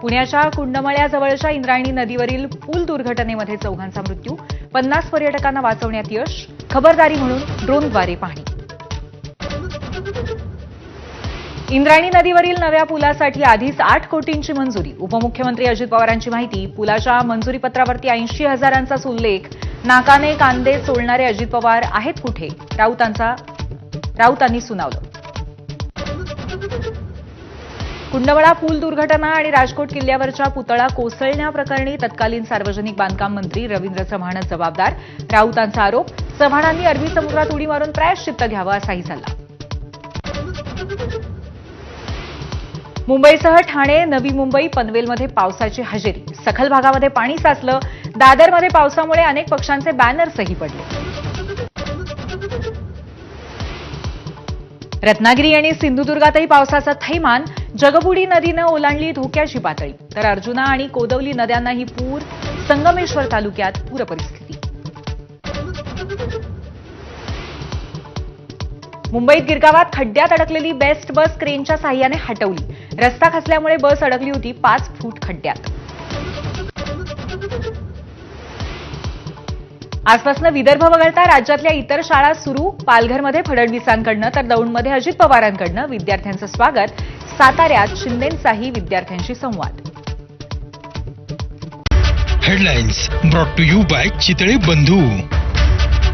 पुण्याच्या कुंडमळ्याजवळच्या इंद्रायणी नदीवरील पूल दुर्घटनेमध्ये 4 मृत्यू, 50 पर्यटकांना वाचवण्यात यश. खबरदारी म्हणून ड्रोनद्वारे पाहणी. इंद्रायणी नदीवरील नव्या पुलासाठी आधीच 8 कोटींची मंजुरी. उपमुख्यमंत्री अजित पवारांची माहिती. पुलाच्या मंजुरीपत्रावरती 80,000ंचा उल्लेख. नाकाने कांदे सोलणारे अजित पवार आहेत कुठे? राऊतांनी सुनावलं. कुंडमळा पूल दुर्घटना आणि राजकोट किल्ल्यावरच्या पुतळा कोसळण्याप्रकरणी तत्कालीन सार्वजनिक बांधकाम मंत्री रवींद्र चव्हाणच जबाबदार. राऊतांचा आरोप. चव्हाणांनी अरबी समुद्रात उडी मारून प्रायश्चित्त घ्यावं असाही सल्ला. मुंबईसह ठाणे, नवी मुंबई, पनवेलमध्ये पावसाची हजेरी. सखल भागामध्ये पाणी साचलं. दादरमध्ये पावसामुळे अनेक पक्षांचे बॅनर्सही पडले. रत्नागिरी आणि सिंधुदुर्गातही पावसाचं थैमान. जगबुडी नदीनं ओलांडली धोक्याची पातळी. तर अर्जुना आणि कोदवली नद्यांनाही पूर. संगमेश्वर तालुक्यात पूरपरिस्थिती. मुंबईत गिरगावात खड्ड्यात अडकलेली बेस्ट बस क्रेनच्या साह्याने हटवली. रस्ता खचल्यामुळे बस अडकली होती 5 फूट खड्ड्यात. आजपासून विदर्भ वगळता राज्यातल्या इतर शाळा सुरू. पालघरमध्ये फडणवीसांकडनं तर दौंडमध्ये अजित पवारांकडनं विद्यार्थ्यांचं स्वागत. साताऱ्यात शिंदेंचाही विद्यार्थ्यांशी संवाद. Headlines brought to you by Chitale बंधू.